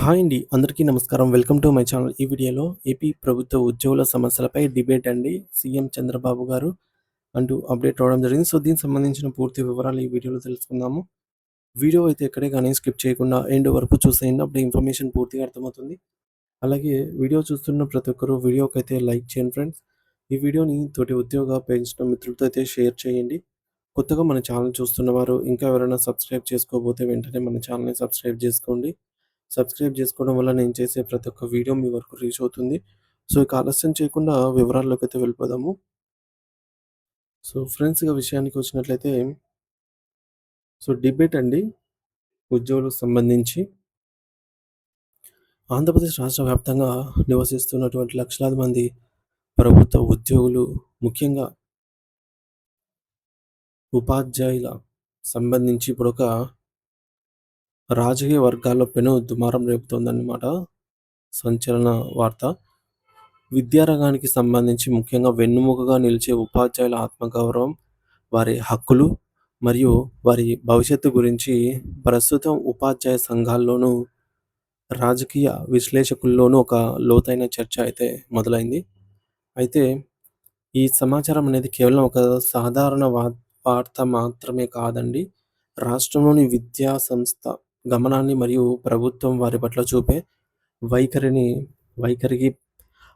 Hi అండి. అందరికీ నమస్కారం. Welcome to my channel. ఈ వీడియోలో ఏపీ ప్రభుత్వ ఉద్యోగుల సమస్యలపై డిబేట్ అండి. సీఎం చంద్రబాబు గారు అంటూ అప్డేట్ అవ్వడం జరిగింది. సో, దీనికి సంబంధించిన పూర్తి వివరాలు ఈ వీడియోలో తెలుసుకుందాము. వీడియో అయితే ఎక్కడే గాని స్కిప్ చేయకుండా ఎండ్ వరకు చూసేయండి. అప్పుడే ఇన్ఫర్మేషన్ పూర్తిగా అర్థమవుతుంది. అలాగే వీడియో చూస్తున్న ప్రతి ఒక్కరు వీడియోకైతే లైక్ చేయండి ఫ్రెండ్స్. ఈ వీడియోని తోటి ఉద్యోగ పెన్షన్ మిత్రులతో అయితే షేర్ చేయండి. కొత్తగా మన ఛానల్ చూస్తున్న వారు ఇంకా ఎవరైనా సబ్స్క్రైబ్ చేసుకోకపోతే వెంటనే మన ఛానల్‌ని సబ్స్క్రైబ్ చేసుకోండి. సబ్స్క్రైబ్ చేసుకోవడం వల్ల నేను చేసే ప్రతి ఒక్క వీడియో మీ వరకు రీచ్ అవుతుంది. సో, ఇక ఆలస్యం చేయకుండా వివరాల్లోకైతే వెళ్ళిపోదాము. సో, ఫ్రెండ్స్ ఇక విషయానికి వచ్చినట్లయితే డిబేట్ అండి ఉద్యోగులకు సంబంధించి ఆంధ్రప్రదేశ్ రాష్ట్ర వ్యాప్తంగా నివసిస్తున్నటువంటి లక్షలాది మంది ప్రభుత్వ ఉద్యోగులు, ముఖ్యంగా ఉపాధ్యాయుల సంబంధించి ఇప్పుడొక రాజకీయ వర్గాల్లో పెను దుమారం రేపుతోందన్నమాట. సంచలన వార్త. విద్యారంగానికి సంబంధించి ముఖ్యంగా వెన్నెముకగా నిలిచే ఉపాధ్యాయుల ఆత్మగౌరవం, వారి హక్కులు మరియు వారి భవిష్యత్తు గురించి ప్రస్తుతం ఉపాధ్యాయ సంఘాల్లోనూ, రాజకీయ విశ్లేషకుల్లోనూ ఒక లోతైన చర్చ అయితే మొదలైంది. అయితే ఈ సమాచారం అనేది కేవలం ఒక సాధారణ వార్త మాత్రమే కాదండి. రాష్ట్రంలోని విద్యా సంస్థ గమనాన్ని మరియు ప్రభుత్వం వారి పట్ల చూపే వైఖరికి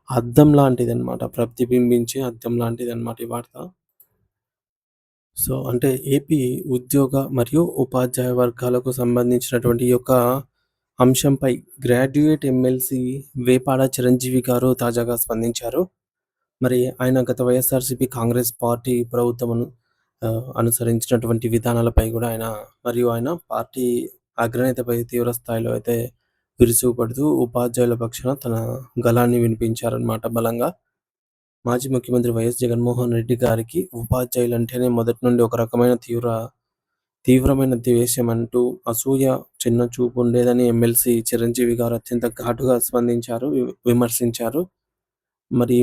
అద్దం లాంటిదనమాట. ప్రతిబింబించే అద్దం లాంటిదనమాట ఈ వార్త. సో, అంటే ఏపీ ఉద్యోగ మరియు ఉపాధ్యాయ వర్గాలకు సంబంధించినటువంటి ఈ యొక్క అంశంపై గ్రాడ్యుయేట్ ఎమ్మెల్సీ వేపాడ చిరంజీవి గారు తాజాగా స్పందించారు. మరి ఆయన గత వైఎస్ఆర్‌సీపీ కాంగ్రెస్ పార్టీ ప్రభుత్వం అనుసరించినటువంటి విధానాలపై గూడా ఆయన పార్టీ అగ్రనేతపై తీవ్ర స్థాయిలో అయితే విరుచుకుపడుతూ ఉపాధ్యాయుల పక్షాన తన గళాన్ని వినిపించారన్నమాట బలంగా. మాజీ ముఖ్యమంత్రి వైఎస్ జగన్మోహన్ రెడ్డి గారికి ఉపాధ్యాయులంటేనే మొదటి నుండి ఒక రకమైన తీవ్రమైన ద్వేషం అంటూ అసూయ, చిన్న చూపు ఉండేదని ఎమ్మెల్సీ చిరంజీవి గారు అత్యంత ఘాటుగా స్పందించారు, విమర్శించారు. మరి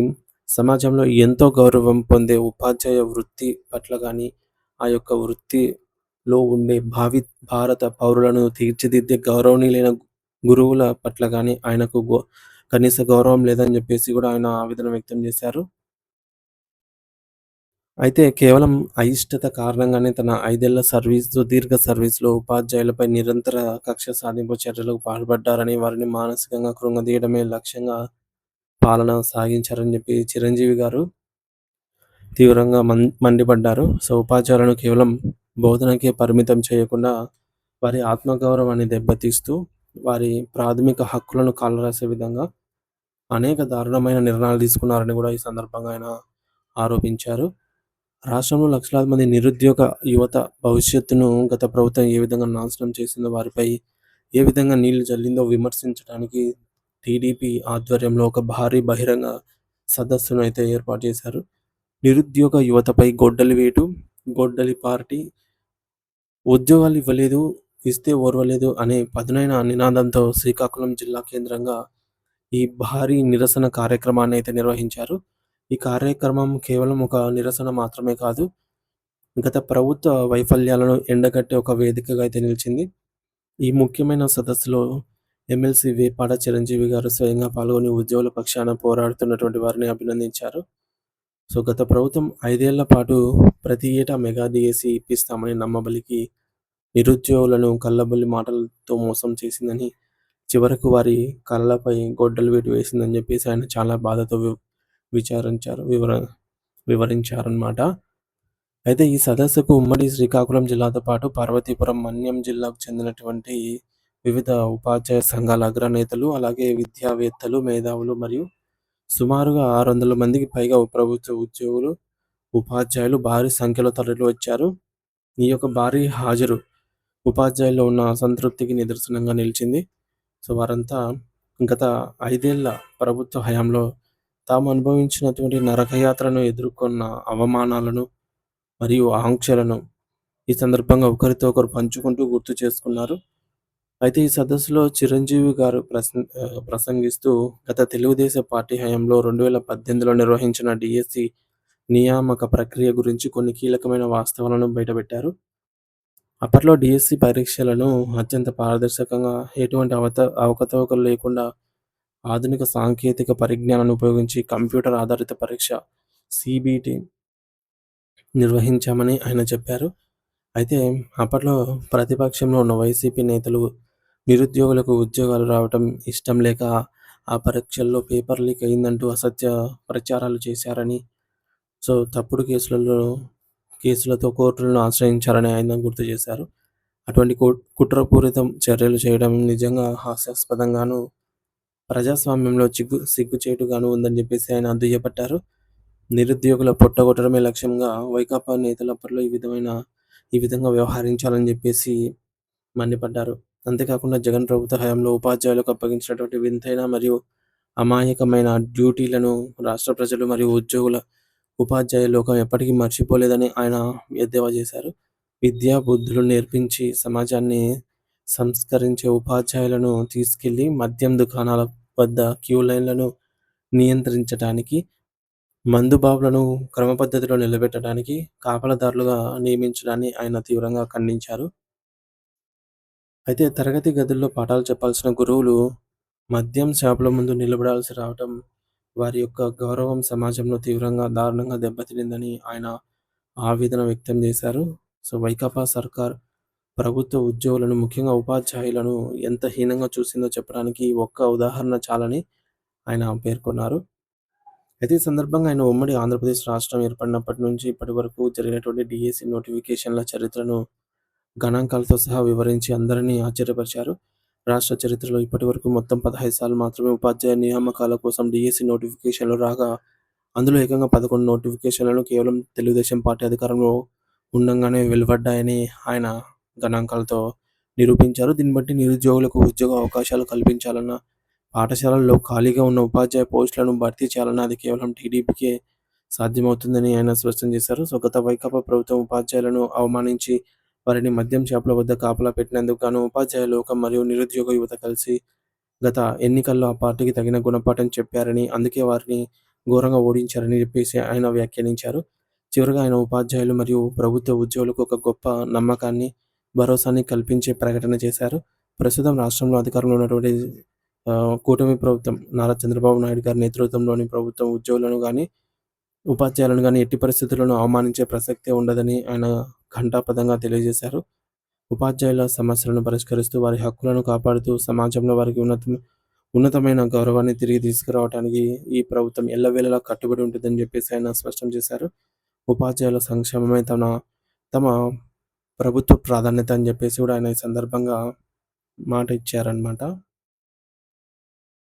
సమాజంలో ఎంతో గౌరవం పొందే ఉపాధ్యాయ వృత్తి పట్ల గాని, ఆ యొక్క వృత్తిలో ఉండే భారత పౌరులను తీర్చిదిద్దే గౌరవనీయులైన గురువుల పట్ల గాని ఆయనకు కనీస గౌరవం లేదని జెప్పేసి గూడా ఆయన ఆవేదన వ్యక్తం జేశారు. అయితే కేవలం అయిష్టత కారణంగానే తన 5 ఏళ్ల సుదీర్ఘ సర్వీస్‌లో ఉపాధ్యాయులపై నిరంతర కక్ష సాధింపు చర్యలకు పాల్పడ్డారని, వారిని మానసికంగా కృంగదీయడమే లక్ష్యంగా పాలన సాగించారని చెప్పి చిరంజీవి గారు తీవ్రంగా మండిపడ్డారు. సో, ఉపాధ్యాయులను కేవలం బోధనకే పరిమితం చేయకుండా వారి ఆత్మగౌరవాన్ని దెబ్బతీస్తూ, వారి ప్రాథమిక హక్కులను కాలరాసే విధంగా అనేక దారుణమైన నిర్ణయాలు తీసుకున్నారని కూడా ఈ సందర్భంగా ఆయన ఆరోపించారు. రాష్ట్రంలో లక్షలాది మంది నిరుద్యోగ యువత భవిష్యత్తును గత ప్రభుత్వం ఏ విధంగా నాశనం చేసిందో, వారిపై ఏ విధంగా నీళ్లు జల్లిందో విమర్శించడానికి టీడీపీ ఆధ్వర్యంలో ఒక భారీ బహిరంగ సదస్సును అయితే ఏర్పాటు చేశారు. నిరుద్యోగ యువతపై గొడ్డలి వేటు, గొడ్డలి పార్టీ, ఉద్యోగాలు ఇవ్వలేదు, ఇస్తే ఓర్వలేదు అనే పదునైన నినాదంతో శ్రీకాకుళం జిల్లా కేంద్రంగా ఈ భారీ నిరసన కార్యక్రమాన్ని అయితే నిర్వహించారు. ఈ కార్యక్రమం కేవలం ఒక నిరసన మాత్రమే కాదు, గత ప్రభుత్వ వైఫల్యాలను ఎండగట్టే ఒక వేదికగా అయితే నిలిచింది. ఈ ముఖ్యమైన సదస్సులో ఎమ్మెల్సీ వేపాడ చిరంజీవి గారు స్వయంగా పాల్గొని ఉద్యోగుల పక్షాన పోరాడుతున్నటువంటి వారిని అభినందించారు. సో, గత ప్రభుత్వం 5 ఏళ్ల పాటు ప్రతి ఏటా మెగా డీఏసీ ఇప్పిస్తామని నమ్మబలికి నిరుద్యోగులను కల్లబొల్లి మాటలతో మోసం చేసిందని, చివరకు వారి కళ్ళపై గొడ్డలి వేటు వేసిందని చెప్పేసి ఆయన చాలా బాధతో విచారించారు వివరించారన్నమాట. అయితే ఈ సదస్సుకు ఉమ్మడి శ్రీకాకుళం జిల్లాతో పాటు పార్వతీపురం, మన్యం జిల్లాకు చెందినటువంటి వివిధ ఉపాధ్యాయ సంఘాల అగ్రనేతలు, అలాగే విద్యావేత్తలు, మేధావులు మరియు సుమారుగా 600 మందికి పైగా ప్రభుత్వ ఉద్యోగులు, ఉపాధ్యాయులు భారీ సంఖ్యలో తరలివచ్చారు. ఈ యొక్క భారీ హాజరు ఉపాధ్యాయుల్లో ఉన్న అసంతృప్తికి నిదర్శనంగా నిలిచింది. సో, వారంతా గత 5 ఏళ్ల ప్రభుత్వ హయాంలో తాము అనుభవించినటువంటి నరకయాత్రను ఎదుర్కొన్న అవమానాలను మరియు ఆంక్షలను ఈ సందర్భంగా ఒకరితో ఒకరు పంచుకుంటూ గుర్తు చేసుకున్నారు. అయితే ఈ సదస్సులో చిరంజీవి గారు ప్రసంగిస్తూ గత తెలుగుదేశం పార్టీ హయాంలో 2018లో నిర్వహించిన డీఎస్సీ నియామక ప్రక్రియ గురించి కొన్ని కీలకమైన వాస్తవాలను బయటపెట్టారు. అప్పట్లో డీఎస్సీ పరీక్షలను అత్యంత పారదర్శకంగా, ఎటువంటి అవకతవకలు లేకుండా ఆధునిక సాంకేతిక పరిజ్ఞానాన్ని ఉపయోగించి కంప్యూటర్ ఆధారిత పరీక్ష సీబీటీ నిర్వహించామని ఆయన చెప్పారు. అయితే అప్పట్లో ప్రతిపక్షంలో ఉన్న వైసీపీ నేతలు నిరుద్యోగులకు ఉద్యోగాలు రావటం ఇష్టం లేక ఆ పరీక్షల్లో పేపర్ లీక్ అయిందంటూ అసత్య ప్రచారాలు చేశారని, తప్పుడు కేసులతో కోర్టులను ఆశ్రయించారని ఆయన గుర్తు చేశారు. అటువంటి కుట్రపూరితం చర్యలు చేయడం నిజంగా హాస్యాస్పదంగాను, ప్రజాస్వామ్యంలో సిగ్గుచేటుగాను ఉందని చెప్పేసి ఆయన దుయ్యబట్టారు. నిరుద్యోగుల పొట్టగొట్టడమే లక్ష్యంగా వైకాపా నేతలు అప్పట్లో ఈ విధంగా వ్యవహరించాలని చెప్పేసి మండిపడ్డారు. అంతేకాకుండా జగన్ ప్రభుత్వ హయాంలో ఉపాధ్యాయులకు అప్పగించినటువంటి వింతైన మరియు అమాయకమైన డ్యూటీలను రాష్ట్ర ప్రజలు మరియు ఉపాధ్యాయ లోకం ఎప్పటికీ మర్చిపోలేదని ఆయన ఎద్దేవా చేశారు. విద్యా బుద్ధులు నేర్పించి సమాజాన్ని సంస్కరించే ఉపాధ్యాయులను తీసుకెళ్లి మద్యం దుకాణాల వద్ద క్యూ లైన్‌లను నియంత్రించటానికి, మందు బాబులను క్రమపద్ధతిలో నిలబెట్టడానికి కాపలాదారులుగా నియమించడాన్ని ఆయన తీవ్రంగా ఖండించారు. అయితే తరగతి గదుల్లో పాఠాలు చెప్పాల్సిన గురువులు మద్యం షాపుల ముందు నిలబడాల్సి రావటం, వారి యొక్క గౌరవం సమాజంలో తీవ్రంగా, దారుణంగా దెబ్బతినిందని ఆయన ఆవేదన వ్యక్తం చేశారు. వైకాపా సర్కార్ ప్రభుత్వ ఉద్యోగులను, ముఖ్యంగా ఉపాధ్యాయులను ఎంత హీనంగా చూసిందో చెప్పడానికి ఒక్క ఉదాహరణ చాలని ఆయన పేర్కొన్నారు. అయితే ఈ సందర్భంగా ఆయన ఉమ్మడి ఆంధ్రప్రదేశ్ రాష్ట్రం ఏర్పడినప్పటి నుంచి ఇప్పటి వరకు జరిగినటువంటి డీఎస్సీ నోటిఫికేషన్ల చరిత్రను గణాంకాలతో సహా వివరించి అందరినీ ఆశ్చర్యపరిచారు. రాష్ట్ర చరిత్రలో ఇప్పటివరకు మొత్తం 15 సార్లు మాత్రమే ఉపాధ్యాయ నియామకాల కోసం డీఎస్సీ నోటిఫికేషన్లు రాగా, అందులో ఏకంగా 11 నోటిఫికేషన్లను కేవలం తెలుగుదేశం పార్టీ అధికారంలో ఉండంగానే వెలువడ్డాయని ఆయన గణాంకాలతో నిరూపించారు. దీన్ని బట్టి నిరుద్యోగులకు ఉద్యోగ అవకాశాలు కల్పించాలన్నా, పాఠశాలల్లో ఖాళీగా ఉన్న ఉపాధ్యాయ పోస్టులను భర్తీ చేయాలన్నా అది కేవలం టీడీపీకే సాధ్యమవుతుందని ఆయన స్పష్టం చేశారు. గత వైకాపా ప్రభుత్వం ఉపాధ్యాయులను అవమానించి వారిని మద్యం షాపుల వద్ద కాపలా పెట్టినందుకు గాను ఉపాధ్యాయ లోకం మరియు నిరుద్యోగ యువత కలిసి గత ఎన్నికల్లో ఆ పార్టీకి తగిన గుణపాఠం చెప్పారని, అందుకే వారిని ఘోరంగా ఓడించారని చెప్పేసి ఆయన వ్యాఖ్యానించారు. చివరగా ఆయన ఉపాధ్యాయులు మరియు ప్రభుత్వ ఉద్యోగులకు ఒక గొప్ప నమ్మకాన్ని, భరోసాని కల్పించే ప్రకటన చేశారు. ప్రస్తుతం రాష్ట్రంలో అధికారంలో ఉన్నటువంటి కూటమి ప్రభుత్వం, నారా చంద్రబాబు నాయుడు గారి నేతృత్వంలోని ప్రభుత్వం ఉద్యోగులను గానీ, ఉపాధ్యాయులను గానీ ఎట్టి పరిస్థితుల్లోనూ అవమానించే ప్రసక్తే ఉండదని ఆయన ఘంటాపథంగా తెలియజేశారు. ఉపాధ్యాయుల సమస్యలను పరిష్కరిస్తూ, వారి హక్కులను కాపాడుతూ, సమాజంలో వారికి ఉన్నతమైన గౌరవాన్ని తిరిగి తీసుకురావడానికి ఈ ప్రభుత్వం ఎల్లవేళలా కట్టుబడి ఉంటుందని చెప్పేసి ఆయన స్పష్టం చేశారు. ఉపాధ్యాయుల సంక్షేమమే తమ ప్రభుత్వ ప్రాధాన్యత అని చెప్పేసి కూడా ఆయన ఈ సందర్భంగా మాట ఇచ్చారనమాట.